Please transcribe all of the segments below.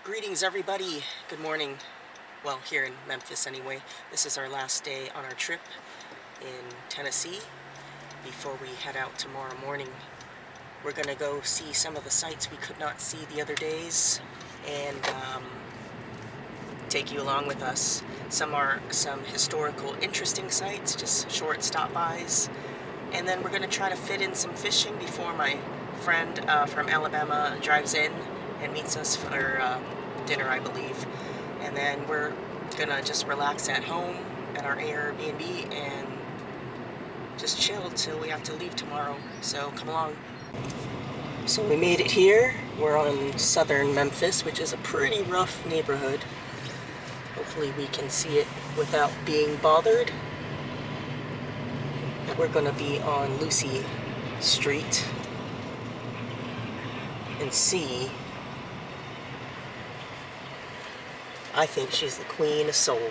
Greetings everybody, good morning. Well, here in Memphis anyway. This is our last day on our trip in Tennessee before we head out tomorrow morning. We're gonna go see some of the sights we could not see the other days and take you along with us. Some are some historical interesting sights, just short stop-bys. And then we're gonna try to fit in some fishing before my friend from Alabama drives in and meets us for dinner, I believe. And then we're gonna just relax at home at our Airbnb and just chill till we have to leave tomorrow. So come along. So we made it here. We're on southern Memphis, which is a pretty rough neighborhood. Hopefully we can see it without being bothered. We're gonna be on Lucy Street and see. I think she's the queen of soul.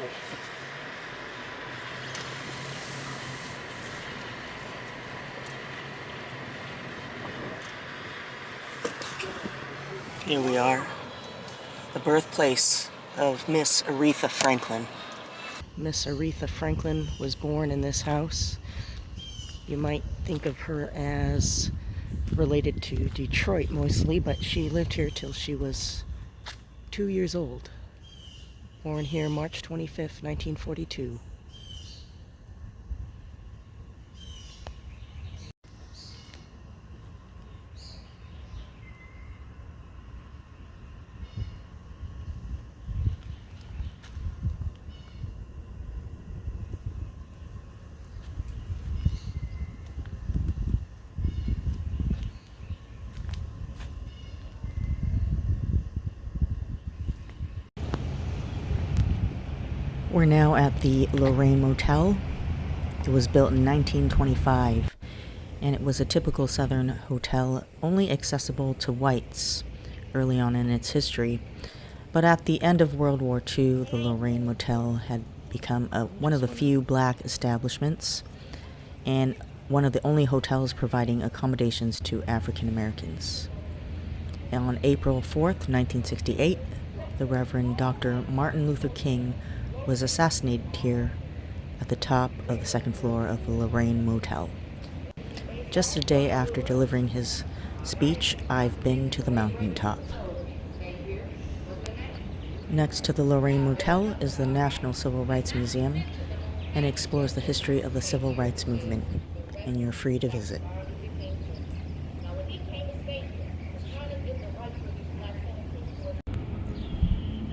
Here we are, the birthplace of Miss Aretha Franklin. Miss Aretha Franklin was born in this house. You might think of her as related to Detroit mostly, but she lived here till she was 2 years old. Born here March 25th, 1942. We're now at the Lorraine Motel. It was built in 1925, and it was a typical Southern hotel, only accessible to whites early on in its history. But at the end of World War II, the Lorraine Motel had become one of the few black establishments, and one of the only hotels providing accommodations to African Americans. And on April 4th, 1968, the Reverend Dr. Martin Luther King was assassinated here at the top of the second floor of the Lorraine Motel. Just a day after delivering his speech, "I've been to the mountaintop." Next to the Lorraine Motel is the National Civil Rights Museum, and explores the history of the civil rights movement, and you're free to visit.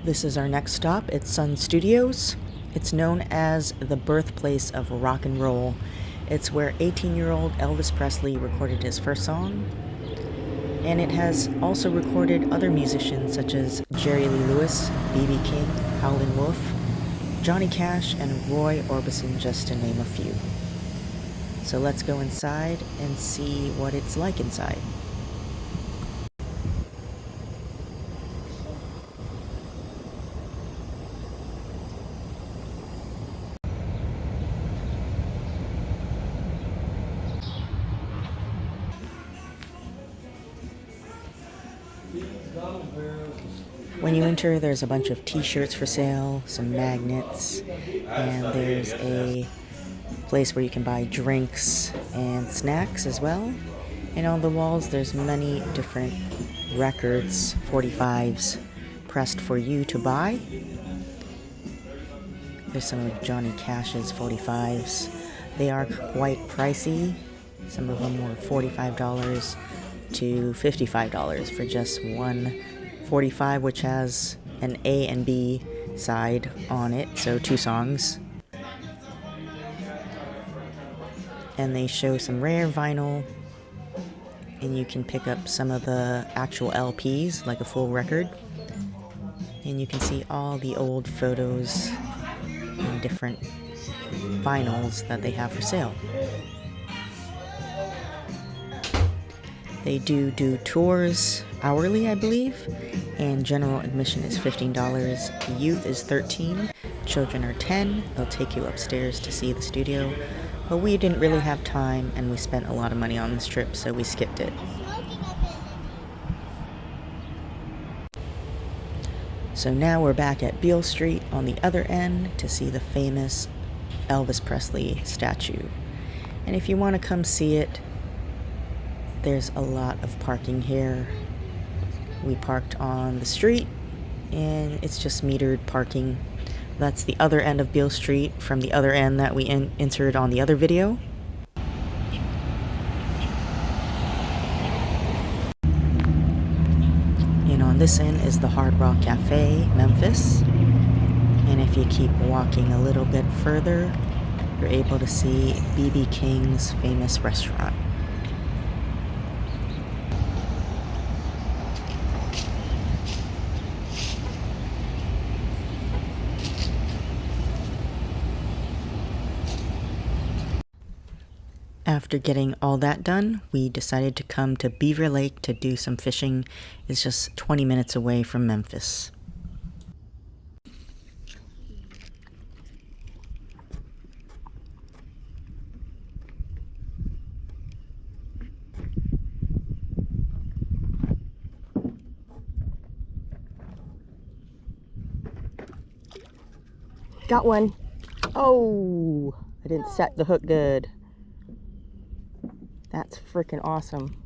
This is our next stop at Sun Studios. It's known as the birthplace of rock and roll. It's where 18-year-old Elvis Presley recorded his first song. And it has also recorded other musicians such as Jerry Lee Lewis, B.B. King, Howlin' Wolf, Johnny Cash, and Roy Orbison, just to name a few. So let's go inside and see what it's like inside. When you enter, there's a bunch of t-shirts for sale, some magnets, and there's a place where you can buy drinks and snacks as well. And on the walls, there's many different records, 45s, pressed for you to buy. There's some of Johnny Cash's 45s. They are quite pricey. Some of them were $45 to $55 for just one 45, which has an A and B side on it, so 2 songs. And they show some rare vinyl, and you can pick up some of the actual LPs, like a full record. And you can see all the old photos and different vinyls that they have for sale. They do tours hourly, I believe, and general admission is $15. Youth is $13, children are $10. They'll take you upstairs to see the studio, but we didn't really have time, and we spent a lot of money on this trip, so we skipped it. So now we're back at Beale Street on the other end to see the famous Elvis Presley statue. And if you want to come see it, there's a lot of parking here. We parked on the street, and it's just metered parking. That's the other end of Beale Street from the other end that we inserted on the other video. And on this end is the Hard Rock Cafe, Memphis. And if you keep walking a little bit further, you're able to see B.B. King's famous restaurant. After getting all that done, we decided to come to Beaver Lake to do some fishing. It's just 20 minutes away from Memphis. Got one. Oh, I didn't set the hook good. That's freaking awesome.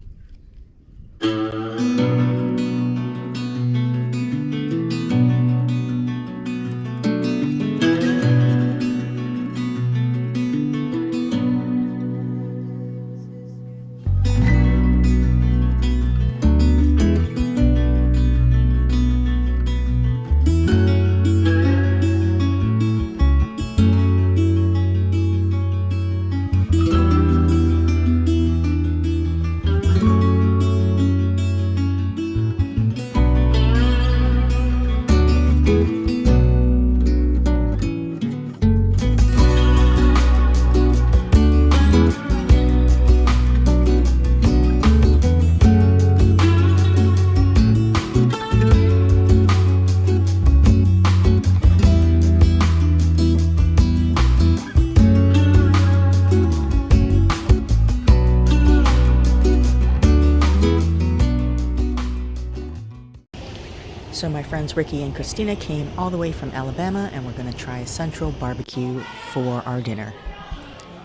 So my friends Ricky and Christina came all the way from Alabama, and we're going to try Central BBQ for our dinner.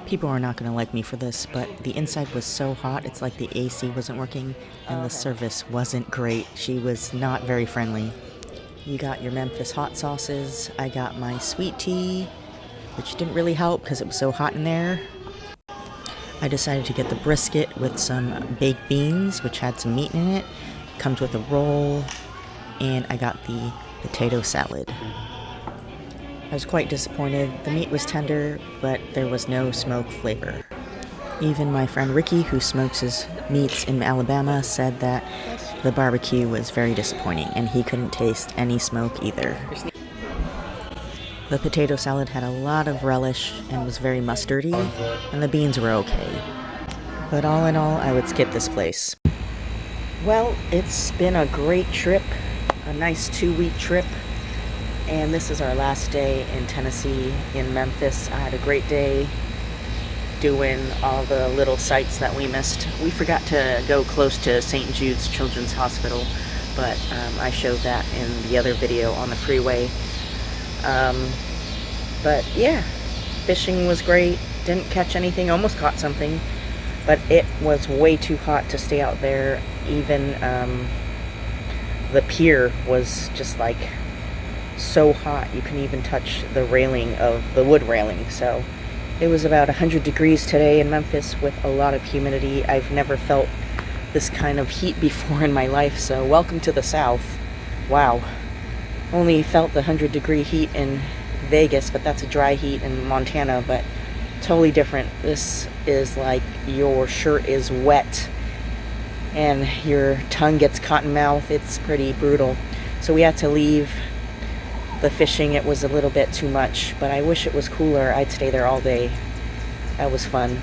People are not going to like me for this, but the inside was so hot, it's like the AC wasn't working, and the service wasn't great. She was not very friendly. You got your Memphis hot sauces. I got my sweet tea, which didn't really help because it was so hot in there. I decided to get the brisket with some baked beans, which had some meat in it. Comes with a roll. And I got the potato salad. I was quite disappointed. The meat was tender, but there was no smoke flavor. Even my friend Ricky, who smokes his meats in Alabama, said that the barbecue was very disappointing, and he couldn't taste any smoke either. The potato salad had a lot of relish and was very mustardy, and the beans were okay. But all in all, I would skip this place. Well, it's been a great trip. A nice 2-week trip, and this is our last day in Tennessee, in Memphis. I had a great day doing all the little sites that we missed. We forgot to go close to St. Jude's Children's Hospital, but I showed that in the other video on the freeway. But yeah, fishing was great. Didn't catch anything, almost caught something, but it was way too hot to stay out there. Even the pier was just like so hot you couldn't even touch the railing of the wood railing. So it was about 100 degrees today in Memphis with a lot of humidity. I've never felt this kind of heat before in my life, so welcome to the South. Wow. Only felt the 100-degree heat in Vegas, but that's a dry heat in Montana, but totally different. This is like your shirt is wet and your tongue gets cotton mouth. It's pretty brutal. So we had to leave the fishing. It was a little bit too much, but I wish it was cooler. I'd stay there all day. That was fun.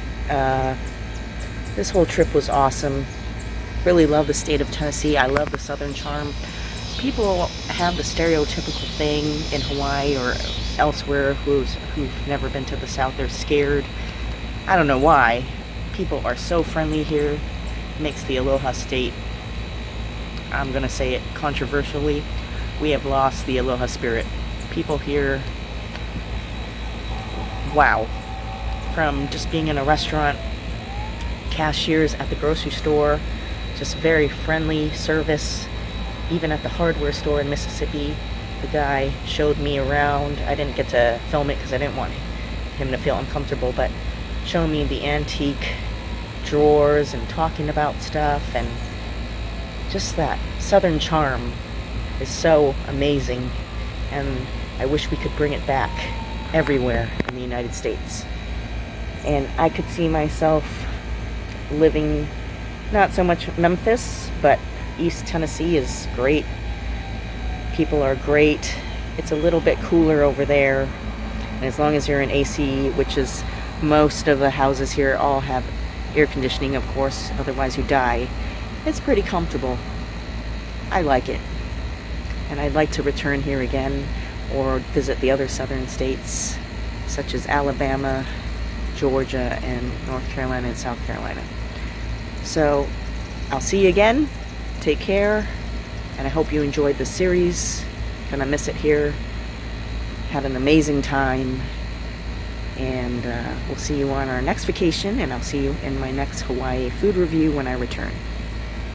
This whole trip was awesome. Really love the state of Tennessee. I love the Southern charm. People have the stereotypical thing in Hawaii or elsewhere who've never been to the South. They're scared. I don't know why. People are so friendly here. Makes the Aloha State, I'm gonna say it controversially, we have lost the aloha spirit. People here, wow. From just being in a restaurant, cashiers at the grocery store, just very friendly service. Even at the hardware store in Mississippi, the guy showed me around. I didn't get to film it because I didn't want him to feel uncomfortable, but showing me the antique drawers and talking about stuff, and just that southern charm is so amazing, and I wish we could bring it back everywhere in the United States. And I could see myself living, not so much Memphis, but East Tennessee is great. People are great. It's a little bit cooler over there, and as long as you're in AC, which is most of the houses here all have air conditioning, of course, otherwise you die. It's pretty comfortable. I like it. And I'd like to return here again or visit the other southern states such as Alabama, Georgia, and North Carolina and South Carolina. So I'll see you again. Take care, and I hope you enjoyed the series. Gonna miss it here. Had an amazing time, and we'll see you on our next vacation, and I'll see you in my next Hawaii food review when I return.